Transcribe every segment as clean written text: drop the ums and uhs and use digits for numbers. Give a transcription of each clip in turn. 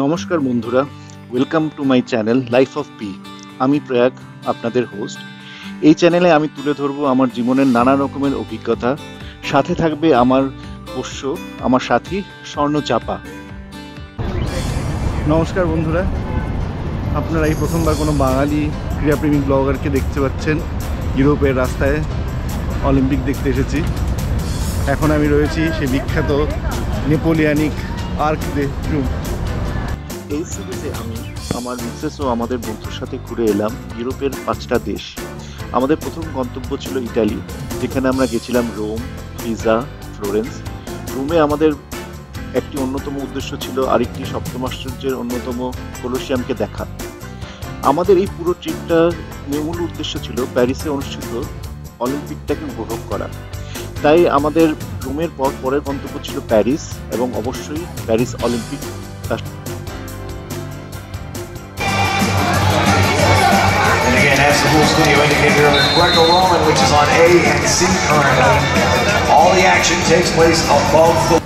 নমস্কার বন্ধুরা, welcome to my channel life of P. আমি প্রয়াগ, আপনাদের হোস্ট। এই চ্যানেলে আমি তুলে ধরবো আমার জীবনের নানা রকমের অভিজ্ঞতা। সাথে থাকবে আমার পোষ্য, আমার সাথী স্বর্ণ চাপা। নমস্কার বন্ধুরা, আপনারা এই প্রথমবার কোনো বাঙালি ক্রীড়াপ্রেমী ব্লগারকে দেখতে পাচ্ছেন। ইউরোপের রাস্তায় অলিম্পিক দেখতে এসেছি। এখন আমি রয়েছি সেই বিখ্যাত নেপোলিয়ানিক আর্ক দে ট্রিউম্ফ। এই সিরিজে আমি আমার মিসেস ও আমাদের বন্ধুর সাথে ঘুরে এলাম ইউরোপের 5টা দেশ। আমাদের প্রথম গন্তব্য ছিল ইটালি, যেখানে আমরা গেছিলাম রোম, পিজা, ফ্লোরেন্স। রোমে আমাদের একটি অন্যতম উদ্দেশ্য ছিল আরেকটি সপ্তম আশ্চর্যের অন্যতম কলোসিয়ামকে দেখা। আমাদের এই পুরো ট্রিপটার মূল উদ্দেশ্য ছিল প্যারিসে অনুষ্ঠিত অলিম্পিকটাকে উপভোগ করা। তাই আমাদের রোমের পরের গন্তব্য ছিল প্যারিস, এবং অবশ্যই Paris Olympic. As the whole studio indicated, Greco-Roman, which is on A and C currently. All the action takes place above the...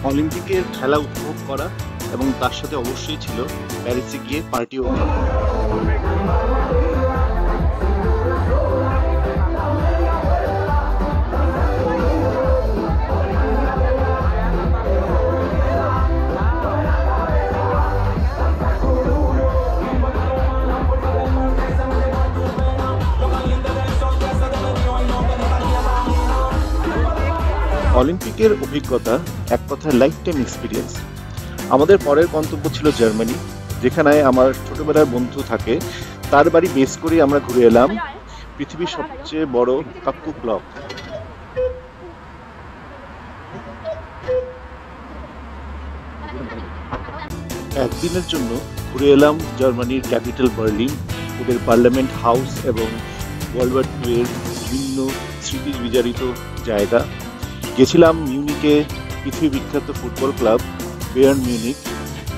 অলিম্পিকের খেলা উপভোগ করা এবং তার সাথে অবশ্যই ছিল প্যারিসে গিয়ে পার্টিও করা। অলিম্পিকের অভিজ্ঞতা এক কথায় লাইফ টাইম এক্সপিরিয়েন্স। আমাদের পরের গন্তব্য ছিল জার্মানি, যেখানে আমার ছোটবেলার বন্ধু থাকে। তার বাড়ি বেস করে আমরা ঘুরে এলাম পৃথিবীর সবচেয়ে বড় কাক্কু ক্লক। একদিনের জন্য ঘুরে এলাম জার্মানির ক্যাপিটাল বার্লিন, ওদের পার্লামেন্ট হাউস এবং ওয়ার্ল্ড ওয়ার II এর বিভিন্ন স্মৃতি বিজড়িত জায়গা। গেছিলাম মিউনিকে পৃথিবী বিখ্যাত ফুটবল ক্লাব বায়ার্ন মিউনিক,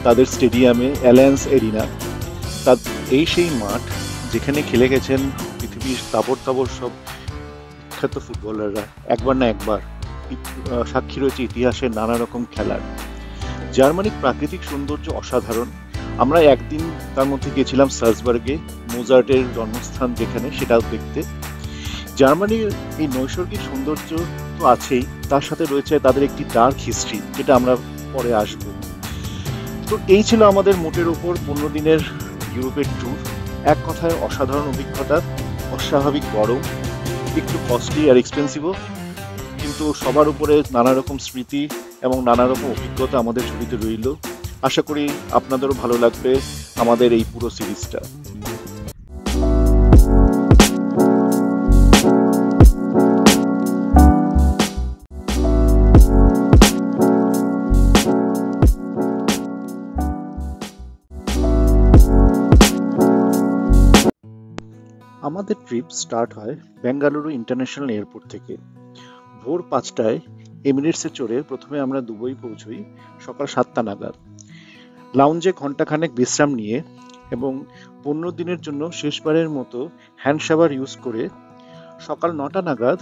তাদের স্টেডিয়ামে অ্যালায়েন্স এরিনা। এই সেই মাঠ যেখানে খেলে গেছেন পৃথিবীর তাবড় সব বিখ্যাত ফুটবলাররা। একবার না একবার সাক্ষী রয়েছে ইতিহাসের নানা রকম খেলার। জার্মানির প্রাকৃতিক সৌন্দর্য অসাধারণ। আমরা একদিন তার মধ্যে গেছিলাম সালজবার্গে, মোজার্টের জন্মস্থান যেখানে, সেটাও দেখতে। জার্মানির এই নৈসর্গিক সৌন্দর্য তো আছেই, তার সাথে রয়েছে তাদের একটি ডার্ক হিস্ট্রি, যেটা আমরা পরে আসব। তো এই ছিল আমাদের মোটের ওপর 15 দিনের ইউরোপের ট্যুর। এক কথায় অসাধারণ অভিজ্ঞতা, অস্বাভাবিক গরম, একটু কস্টলি আর এক্সপেন্সিভও, কিন্তু সবার উপরে নানা রকম স্মৃতি এবং নানা রকম অভিজ্ঞতা আমাদের ঝুলিতে রইল। আশা করি আপনাদেরও ভালো লাগবে আমাদের এই পুরো সিরিজটা। আমাদের ট্রিপ স্টার্ট হয় বেঙ্গালুরু ইন্টারন্যাশনাল এয়ারপোর্ট থেকে। ভোর 5টায় এমিরেটসে চড়ে প্রথমে আমরা দুবাই পৌঁছই সকাল 7টা নাগাদ। লাউঞ্জে ঘন্টাখানেক বিশ্রাম নিয়ে এবং 15 দিনের জন্য শেষবারের মতো হ্যান্ড শাওয়ার ইউজ করে সকাল 9টা নাগাদ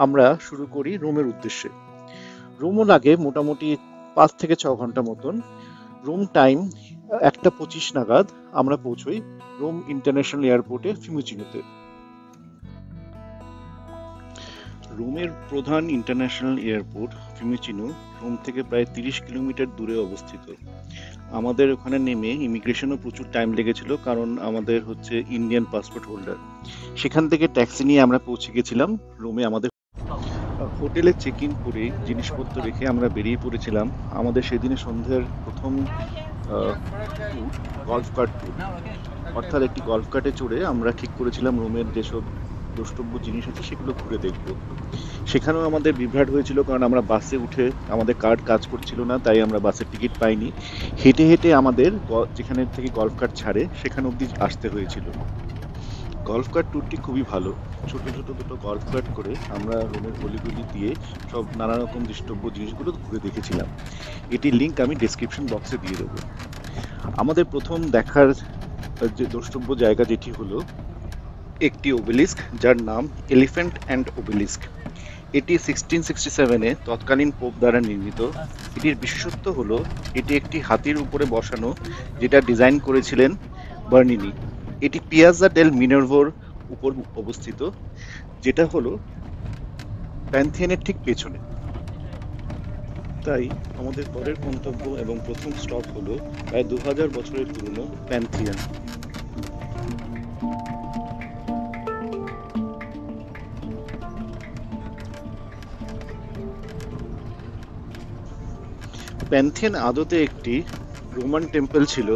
আমরা শুরু করি রোমের উদ্দেশ্যে। রোমও লাগে মোটামুটি 5 থেকে 6 ঘন্টা মতন। রোম টাইম 1টা 25 নাগাদ আমরা পৌঁছই রোম ইন্টারন্যাশনাল এয়ারপোর্টে ফিউমিচিনোতে। রোমের প্রধান ইন্টারন্যাশনাল এয়ারপোর্ট ফিউমিচিনো রোম থেকে প্রায় 30 কিলোমিটার দূরে অবস্থিত। আমাদের ওখানে নেমে ইমিগ্রেশনও প্রচুর টাইম লেগেছিল, কারণ আমাদের হচ্ছে ইন্ডিয়ান পাসপোর্ট হোল্ডার। সেখান থেকে ট্যাক্সি নিয়ে আমরা পৌঁছে গেছিলাম রোমে। আমাদের হোটেলে চেক ইন করে জিনিসপত্র রেখে আমরা বেরিয়ে পড়েছিলাম আমাদের সেদিনে সন্ধ্যের প্রথম গল্ফ কার্ট ট্যুর। অর্থাৎ একটি গল্ফ কার্টে চড়ে আমরা ঠিক করেছিলাম রোমের যেসব দ্রষ্টব্য জিনিস আছে সেগুলো ঘুরে দেখব। সেখানেও আমাদের বিভ্রাট হয়েছিল, কারণ আমরা বাসে উঠে আমাদের কার্ড কাজ করছিল না, তাই আমরা বাসের টিকিট পাইনি। হেঁটে হেঁটে আমাদের যেখানে থেকে গল্ফ কার্ট ছাড়ে সেখানে অবধি আসতে হয়েছিল। গল্ফ কার্ট ট্যুরটি খুবই ভালো। ছোট ছোট দুটো গল্ফ কার্ট করে আমরা রোমের গলিগুলি দিয়ে সব নানা রকম দৃষ্টব্য জিনিসগুলো ঘুরে দেখেছিলাম। এটির লিঙ্ক আমি ডেসক্রিপশন বক্সে দিয়ে দেবো। আমাদের প্রথম দেখার যে দ্রষ্টব্য জায়গা যেটি হলো একটি ওবেলিস্ক, যার নাম এলিফ্যান্ট অ্যান্ড ওবেলিস্ক। এটি 1667-এ তৎকালীন পোপ দ্বারা নির্মিত। এটির বিশেষত্ব হলো এটি একটি হাতির উপরে বসানো, যেটা ডিজাইন করেছিলেন বার্নিনি। এটি পিয়াজ্জা ডেল মিনার্ভার উপর অবস্থিত, যেটা হলো প্যান্থিয়নের ঠিক পেছনে। তাই আমাদের পরের গন্তব্য এবং প্রথম স্টপ হলো প্রায় 2000 বছরের পুরনো প্যান্থিয়ন। প্যান্থিয়ন আদতে একটি রোমান টেম্পল ছিল,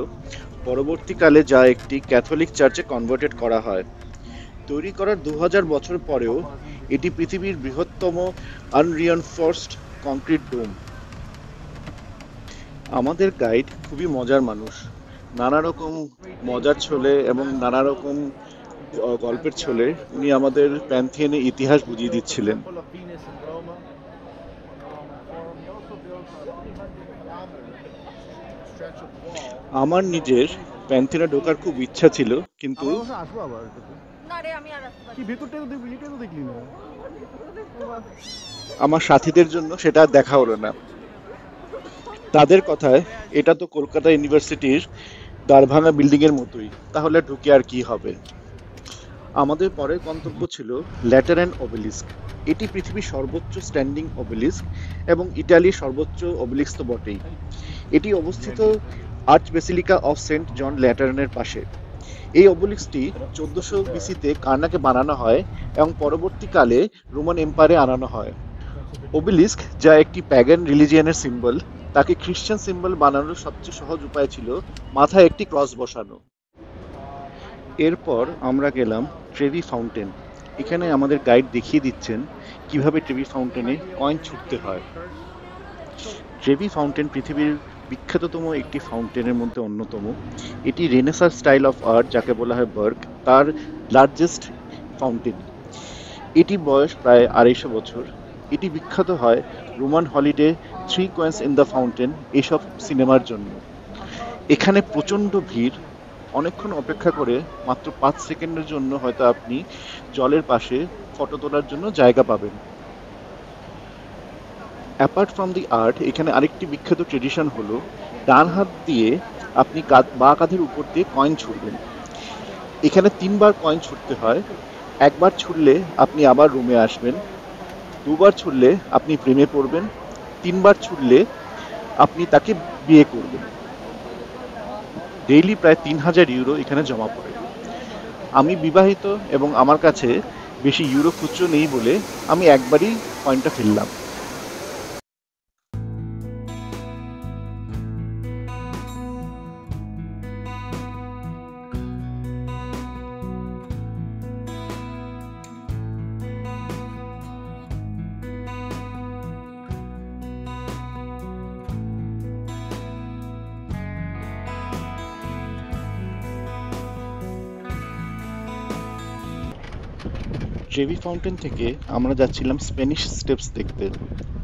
পরবর্তীকালে যা একটি ক্যাথলিক চার্চে কনভার্টেড করা হয়। তৈরি করার 2000 বছর পরেও এটি পৃথিবীর বৃহত্তম আনরিইনফোর্সড কংক্রিট ডোম। আমাদের গাইড খুবই মজার মানুষ, নানা রকম মজার ছলে এবং নানা রকম গল্পের ছলে উনি আমাদের প্যান্থিয়নের ইতিহাস বুঝিয়ে দিচ্ছিলেন। আমার নিজের প্যান্থিয়নে ঢোকার খুব ইচ্ছা ছিল, কিন্তু আমার সাথীদের জন্য সেটা দেখা হলো না। তাদের কথায় এটা তো কলকাতা ইউনিভার্সিটির দ্বারভাঙা বিল্ডিং এর মতোই, তাহলে ঢুকে আর কি হবে। আমাদের পরের গন্তব্য ছিল ল্যাটেরান ওবেলিস্ক। এটি পৃথিবীর সর্বোচ্চ স্ট্যান্ডিং ওবেলিস্ক এবং ইটালির সর্বোচ্চ ওবেলিস্ক তো বটেই। এটি অবস্থিত আর্চ বেসিলিকা অফ সেন্ট জন ল্যাটেরানের পাশে। এই ওবেলিস্কটি 1400 বিসিতে কার্নাকে বানানো হয় এবং পরবর্তীকালে রোমান এম্পায়ারে আনানো হয়। ওবেলিস্ক, যা একটি প্যাগান রিলিজিয়নের সিম্বল, তাকে খ্রিস্টান সিম্বল বানানোর সবচেয়ে সহজ উপায় ছিল মাথায় একটি ক্রস বসানো। এরপর আমরা গেলাম ট্রেভি ফাউন্টেন। এখানে আমাদের গাইড দেখিয়ে দিচ্ছেন কিভাবে ট্রেভি ফাউন্টেনে কয়েন ছুটতে হয়। ট্রেভি ফাউন্টেন পৃথিবীর বিখ্যাততম একটি ফাউন্টেনের মধ্যে অন্যতম। এটি রেনেসাঁ স্টাইল অফ আর্ট, যাকে বলা হয় বার্গ, তার লার্জেস্ট ফাউন্টেন। এটি বয়স প্রায় 250 বছর। এটি বিখ্যাত হয় Roman holiday, 3 coins in the fountain এসব সিনেমার জন্য। এখানে প্রচণ্ড ভিড়, অনেকক্ষণ অপেক্ষা করে মাত্র 5 সেকেন্ডের জন্য হয়তো আপনি জলের পাশে ফটো তোলার জন্য জায়গা পাবেন। অ্যাপার্ট ফ্রম দি আর্ট, এখানে আরেকটি বিখ্যাত ট্রেডিশন হলো ডান হাত দিয়ে আপনি বা কাঁধের উপর দিয়ে কয়েন ছুড়বেন। এখানে 3 বার কয়েন ছুটতে হয়। একবার ছুড়লে আপনি আবার রুমে আসবেন, 2 বার ছুড়লে আপনি প্রেমে পড়বেন, 3 বার ছুড়লে আপনি তাকে বিয়ে করবেন। ডেইলি প্রায় 3000 ইউরো এখানে জমা পড়ে। আমি বিবাহিত এবং আমার কাছে বেশি ইউরো খুচরো নেই বলে আমি একবারই কয়েনটা ফেললাম। ট্রেভি ফাউন্টেন থেকে আমরা যাচ্ছিলাম স্প্যানিশ স্টেপস দেখতে।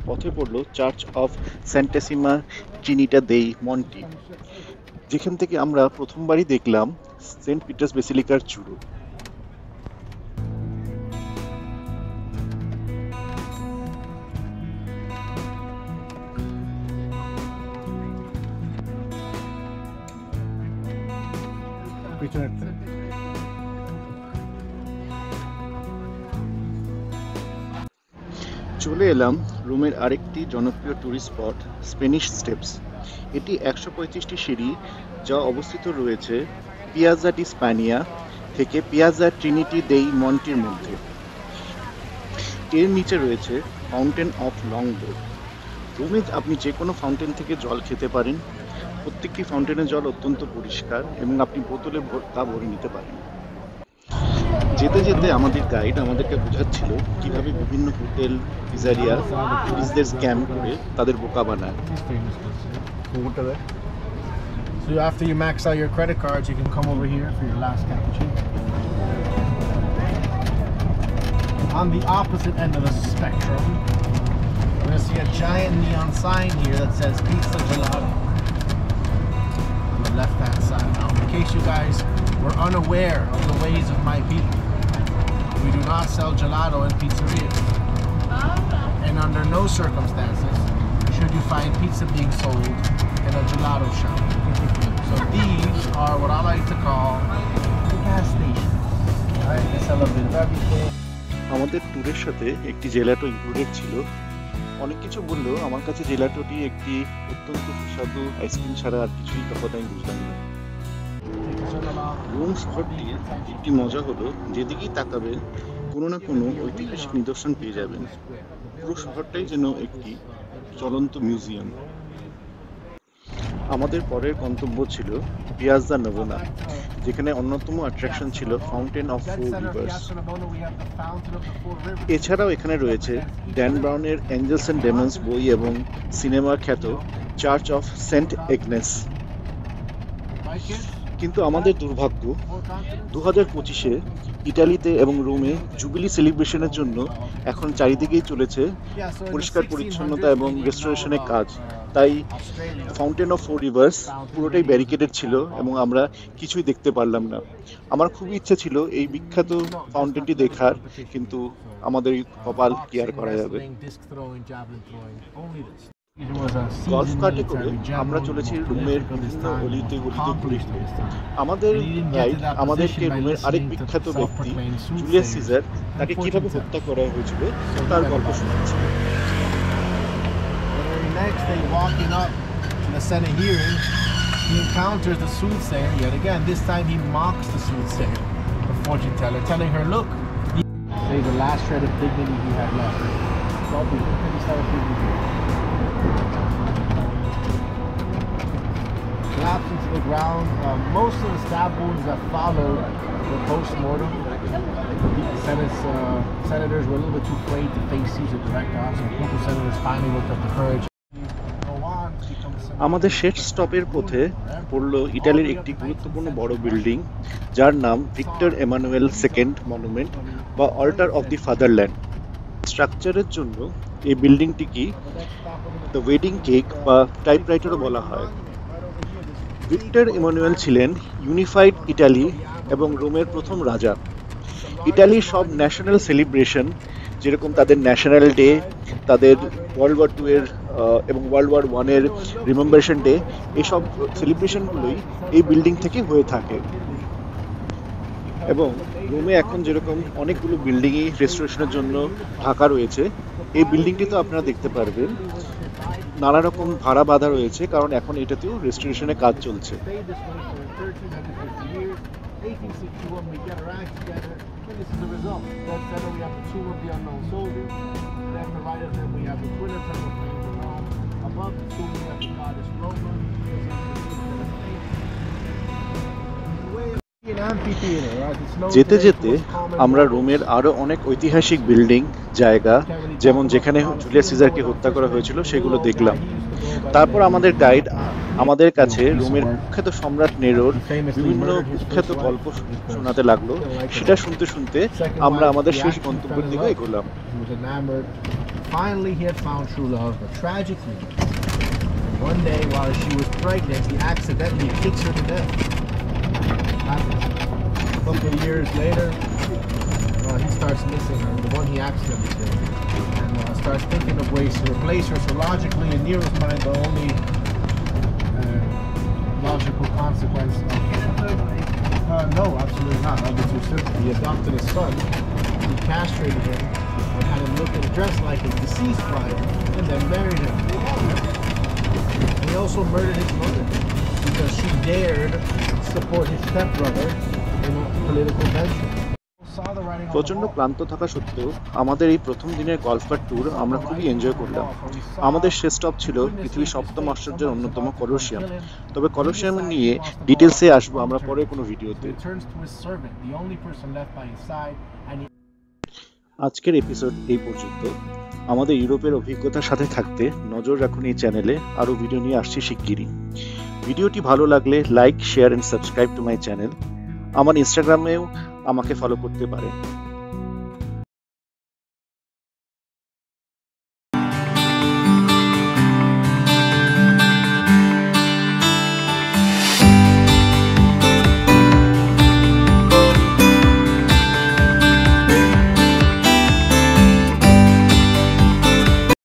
পথে পড়লো চার্চ অফ স্যান্টাসিমা ট্রিনিটা দেই মন্টি, যেখান থেকে আমরা প্রথমবারই দেখলাম সেন্ট পিটার্স বেসিলিকার চূড়ো। চলে এলাম রোমের আরেকটি জনপ্রিয় ট্যুরিস্ট স্পট, স্প্যানিশ স্টেপস। এটি 135টি সিঁড়ি, যা অবস্থিত রয়েছে পিয়াজ্জা ডি স্প্যানিয়া থেকে পিয়াজ্জা ট্রিনিটি দেই মন্টির মধ্যে। এর নিচে রয়েছে ফাউন্টেন অফ লংবো। রোমে আপনি যে কোনো ফাউন্টেন থেকে জল খেতে পারেন। প্রত্যেকটি ফাউন্টেনের জল অত্যন্ত পরিষ্কার এবং আপনি বোতলে তা ভরে নিতে পারেন। যেতে যেতে আমাদের গাইড আমাদেরকে বোঝাচ্ছিল কিভাবে বিভিন্ন হোটেল, পিজারিয়া টুরিস্টদের স্ক্যাম করে তাদের বোকা বানায়। So after you max out your credit cards, you can come over here for your last cappuccino. On the opposite end of the spectrum, we're going to see a giant neon sign here that says Pizza Gelato on the left-hand side. Now, in case you guys were unaware of the ways of my people, we do not sell gelato in pizzerias. no circumstances should you find pizza being sold in a gelato shop. So these are what I like to call the gas station. Right? They sell a bit of everything. আমাদের ট্যুরের সাথে একটি জেলাটো included ছিল। অনেক কিছু বললেও আমার কাছে জেলাটোটি একটি অত্যন্ত সুস্বাদু আইসক্রিম ছাড়া আর কিছুই তফাৎ আমি বুঝলাম না। রোম শহরটির একটি মজা হলো যেদিকেই তাকাবেন কোনো না কোনো ঐতিহাসিক নিদর্শন পেয়ে যাবেন। পুরো শহরটাই যেন একটি চলন্ত মিউজিয়াম। আমাদের পরের গন্তব্য ছিল পিয়াজ্জা নভোনা, যেখানে অন্যতম অ্যাট্রাকশন ছিল ফাউন্টেন অফ ফোর রিভার্স। এছাড়াও এখানে রয়েছে ড্যান ব্রাউনের অ্যাঞ্জেলস অ্যান্ড ডেমন্স বই এবং সিনেমা খ্যাত চার্চ অফ সেন্ট এগনেস। কিন্তু আমাদের দুর্ভাগ্য 2025-এ ইটালিতে এবং রোমে জুবিলি সেলিব্রেশনের জন্য এখন চারিদিকেই চলেছে পরিষ্কার পরিচ্ছন্নতা এবং রেস্টোরেশনের কাজ। তাই ফাউন্টেন অফ ফোর রিভার্স পুরোটাই ব্যারিকেডেড ছিল এবং আমরা কিছুই দেখতে পারলাম না। আমার খুবই ইচ্ছে ছিল এই বিখ্যাত ফাউন্টেনটি দেখার, কিন্তু আমাদের কপাল কি আর করা যাবে। গলফ কার্টে করে আমরা চলেছি রোমের বিভিন্ন অলিতে গলিতে ঘুরে। আমাদের গাইড আমাদেরকে রোমের আরেক বিখ্যাত ব্যক্তি জুলিয়াস সিজার, তাকে কিভাবে হত্যা করা হয়েছিল তার গল্প শোনাচ্ছে। Next day, walking up to the Senate hearing, he encounters the soothsayer yet again. This time he mocks the soothsayer, the fortune teller, telling her, look, say the last shred of dignity he had left. Collapsed into the ground. Most of the stab wounds that followed were post-mortem. The senators were a little bit too afraid to face Caesar direct on, so a group of senators finally worked up the courage. আমাদের শেষ স্টপের পথে পড়ল ইটালির একটি গুরুত্বপূর্ণ বড় building, যার নাম ভিক্টর এমানুয়েল সেকেন্ড মনুমেন্ট বা অল্টার অফ দি ফাদারল্যান্ড। স্ট্রাকচারের জন্য এই বিল্ডিংটিকে দ্য ওয়েডিং কেক বা টাইপরাইটারও বলা হয়। ভিক্টর এমানুয়েল ছিলেন ইউনিফাইড ইটালি এবং রোমের প্রথম রাজা। ইটালির সব ন্যাশনাল সেলিব্রেশন, যেরকম তাদের ন্যাশনাল ডে, তাদের ওয়ার্ল্ড ওয়ার 2 এর এবং ওয়ার্ল্ড ওয়ার 1 এর রিমেম্বারেশন ডে, এইসব সেলিব্রেশনগুলোই এই বিল্ডিং থেকে হয়ে থাকে। এবং রোমে এখন যেরকম অনেকগুলো বিল্ডিংই রেস্টোরেশনের জন্য ঢাকা রয়েছে, এই বিল্ডিংটিতেও আপনারা দেখতে পারবেন নানা রকম ভাড়া বাঁধা রয়েছে, কারণ এখন এটাতেও রেস্টোরেশনের কাজ চলছে। This is the result. That center we have the tomb of the unknown soldier. Then the right of them we have the twin temple plains of Rome. Above the tomb we have the goddess Roma. যেতে যেতে আমরা রোমের আরো অনেক ঐতিহাসিক building, জায়গা, যেমন যেখানে জুলিয়াস সিজারকে হত্যা করা হয়েছিল, সেগুলো দেখলাম। তারপর আমাদের গাইড আমাদের কাছে রোমের কুখ্যাত সম্রাট নেরোর বিভিন্ন কুখ্যাত গল্প শোনাতে লাগলো। সেটা শুনতে শুনতে আমরা আমাদের শেষ গন্তব্যের দিকে এগোলাম। Finally he had found true love, but tragically one day while she was pregnant he accidentally kicks her to death. A couple of years later he starts missing her, the one he accidentally killed, and starts thinking of ways to replace her. So logically, in Nero's mind, the only logical consequence no, absolutely not. That'd be too simple. He adopted his son, he castrated him, and had him look and dress like his deceased bride, and then married him. And he also murdered his mother because she dared support his stepbrother in a political venture. প্রচন্ড ক্লান্ত থাকা সত্ত্বেও আমাদের এই প্রথম দিনের golf cart tour আমরা খুবই এনজয় করলাম। আমাদের শেষ স্টপ ছিল পৃথিবীর সপ্তম আশ্চর্যের অন্যতম কলোসিয়াম। তবে কলোসিয়াম নিয়ে ডিটেলসে আসবো আমরা পরে কোনো ভিডিওতে। আজকের এপিসোড এই পর্যন্ত। আমাদের ইউরোপের অভিজ্ঞতার সাথে থাকতে নজর রাখুন এই চ্যানেলে, আরও ভিডিও নিয়ে আসছি শিগগিরই। ভিডিওটি ভালো লাগলে like, share and subscribe to my channel. আমার ইনস্টাগ্রামেও আমাকে ফলো করতে পারেন।